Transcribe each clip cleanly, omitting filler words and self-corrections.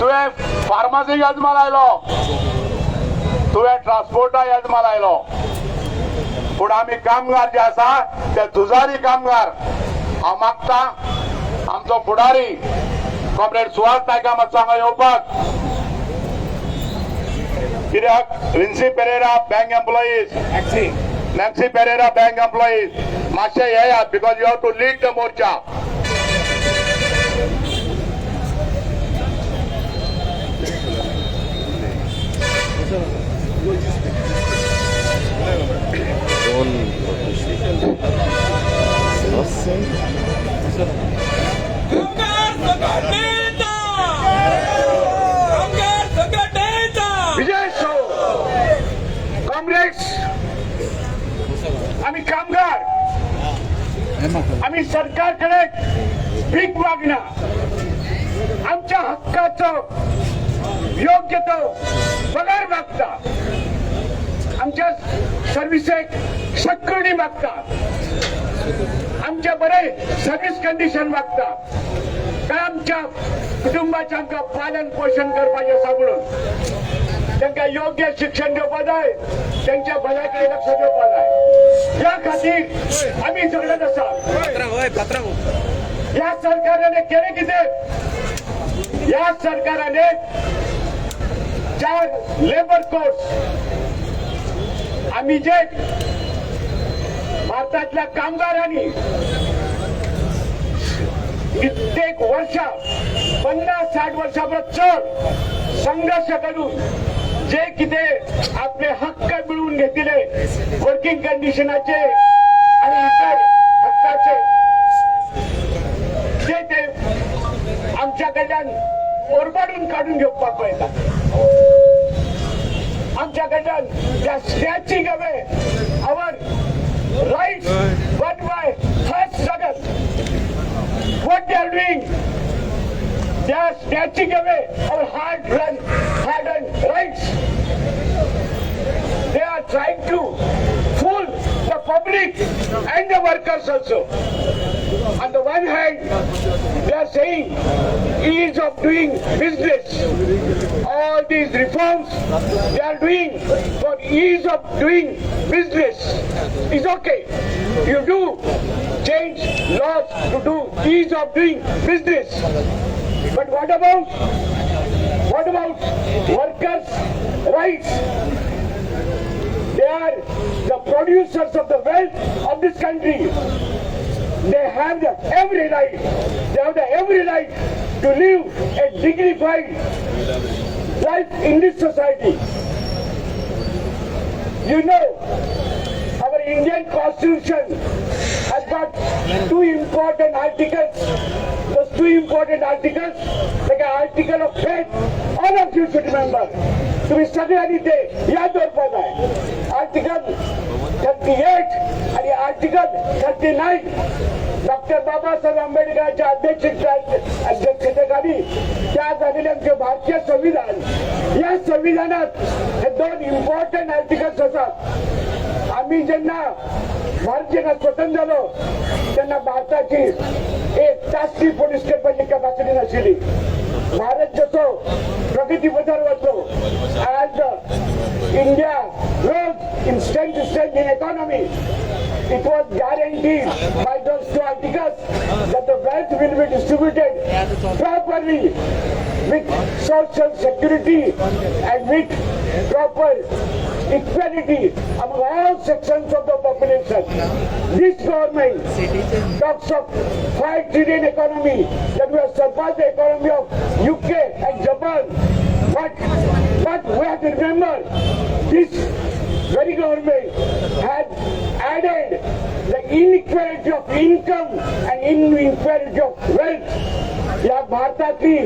तुवें फार्मासी यजमान आयलो, तुवें ट्रान्सपोर्टा यजमान आयलो, पूण आमी कामगार जे आसा ते झुजारी कामगार. हांव मागता आमचो फुडारी कॉम्रेड सुहास नायका मातसो हांगा येवपाक. कित्याक Vincy Pereira bank employees, Nancy Pereira bank employees मातशे येयात because you have to lead the मोर्चा. विजय सो कॉम्रेड्स, आम्ही कामगार, आम्ही सरकारकडे भीक मागणार. आमच्या हक्काचं योग्य तो पगार मागता, आमच्या सर्व्हिसेक सेक्युरिटी मागता, आमच्या बरे सर्व्हिस कंडिशन मागता. काय आमच्या कुटुंबाचे आमकां पालन पोषण करपाचें आसा म्हणून तांकां योग्य शिक्षण दिवपा जाय, तांच्या भल्या कडेन लक्ष दिवपा जाय. ह्या खातीर आमी झगडत आसा. ह्या सरकाराने केलें कितें? ह्या सरकाराने 4 लेबर कोड्स आमी जे भारतातल्या कामगारांनी कित्येक वर्षा 50-60 वर्षां चड संघर्ष करून जे कितें आपले हक्क मिळवून घेतले, वर्किंग कंडिशनाचे आणि इतर हक्काचे, ते आमच्या कडल्यान ओरबाडून काढून घेवपाक पळयतात. आमच्या कडल्यान त्या snatching away our rights one by first struggle. What they are doing, they are snatching away our hard-earned rights. They are trying to fool the public and the workers also. On the one hand, they are saying ease of doing business. All these reforms they are doing for ease of doing business is okay. You do change laws to do ease of doing business. But what about workers' rights? They are the producers of the wealth of this country. They have every right to live a dignified life in this society. You know, our Indian Constitution has got 2 important articles. Those 2 important articles, like an article of faith, all of you should remember. तुम्ही सगळ्यांनी ते याद दवरपाक जाय. Article 38 आणि article 39 doctor Babasaheb आंबेडकरांच्या अध्यक्षतेखाली त्या झालेले आमचे भारतीय संविधान. या संविधानात हे 2 इम्पॉर्टंट आर्टिकल्स असतात. आम्ही जेन्ना भारत जेन्ना स्वतंत्र झालो तेन्ना भारताची एक तासची पोलीस करपाची कॅपॅसिटी नाशिल्ली. भारत जसो प्रगती पथार वचलो, as India grows in strength in economy, it was guaranteed by those 2 articles that the wealth will be distributed properly with social security and with proper equality among all sections of the population. This government talks of 5 trillion economy, that we have surpassed the economy of UK and Japan. But we have to remember, this very government had added the inequality of income and inequality of wealth. या भारतातली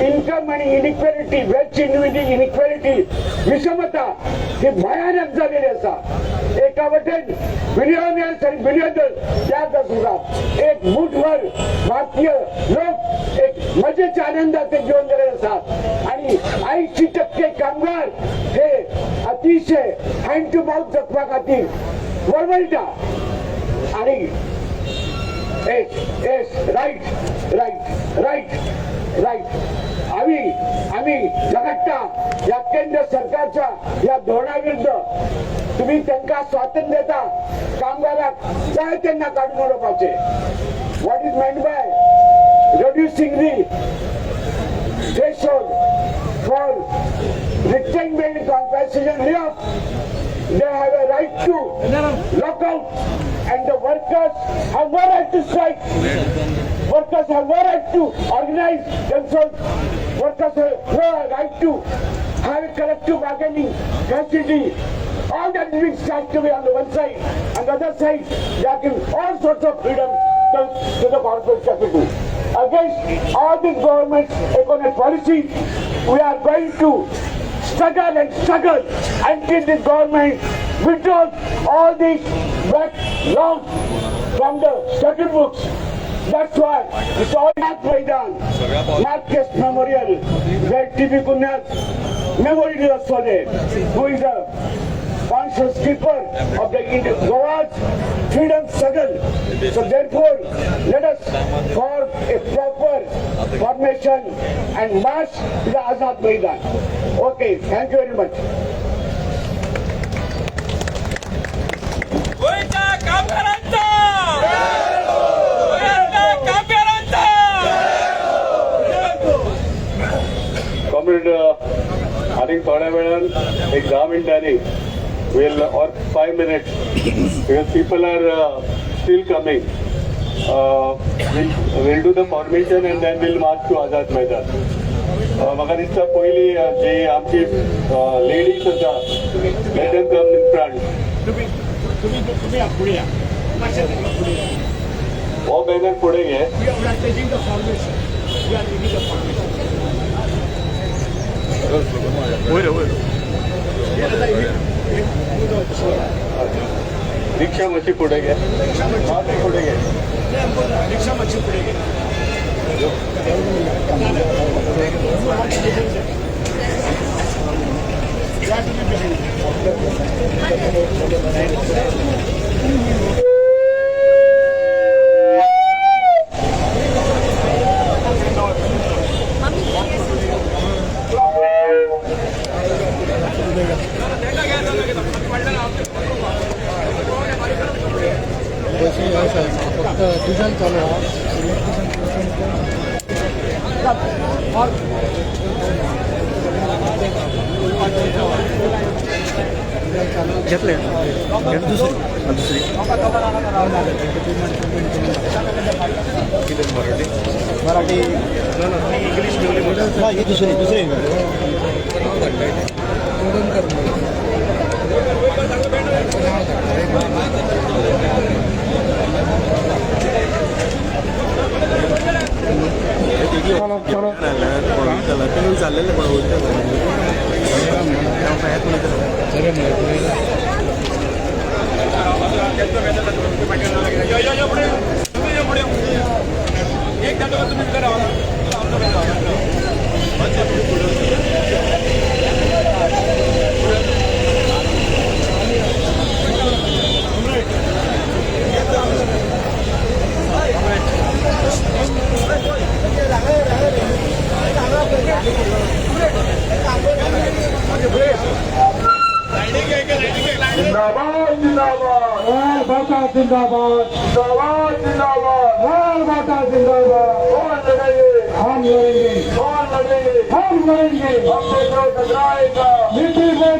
income आणि इनिक्वॅलिटी, वेल्थची इनिक्वॅलिटी, विषमता ही भयानक झालेली असा. एका वटेन billionaires आणि बिलियनर्स त्यात असतात. एक मुठभर भारतीय लोक एक मजेच्या आनंदाचे जीवन जगत असतात आणि 80% कामगार हे अतिशय हँड टू माउथ जगपा खातीर वळवळटा. आणि राईट. आणि झगटता या केंद्र सरकारच्या या धोरणाविरुद्ध तुम्ही त्यांना स्वातंत्र्य देता कामगारात काय त्यांना काढून उडवायचे. What is meant by reducing the threshold for return bearing compensation layoff? They have a right to lock out, and the workers have no right to strike. Workers have no right to organize themselves. Workers have no right to have a collective bargaining facility. All that is being snatched away on the one side, and the other side they are giving all sorts of freedom to the corporate capital. Against all these government's economic policies, we are going to struggle and struggle until the government withdraws all these black laws from the statute books. That's why it's all Nath Maidan, Nath Memorial, where T.B. Kunya's memory was for there, who is a conscious keeper of the Goa's freedom struggle. So therefore, let us form a proper formation and march to the Azad Maidan. Okay, thank you very much. गोयचा कामगारांचा गोयचा कामगारांचा comrade आणि थोड्या वेळात एक 10 मिनिटांनी will or 5 minutes because people are still coming. We'll do the formation and then we'll march to Azad Maidan. म्हाका दिसता पयली जी आमची लेडीज आसा let them come in front. हो बॅनर पुढे घे. रिक्षा मच्छी पुढे घे. पुढे घे. रिक्षा मच्छी पुढे घे. फक्त डिझेल चालू आहे. घेतले दुसरी मराठी इंग्लिश दुसरी चाललेलं जिंदाबाद जिंदाबाद लाल बाटा जिंदाबाद जिंदाबाद जिंदाबाद लाल बाटा जिंदाबाद कौन लड़ेंगे हम लड़ेंगे कौन लड़ेंगे हम लड़ेंगे हम देखो टकराएगा नीति में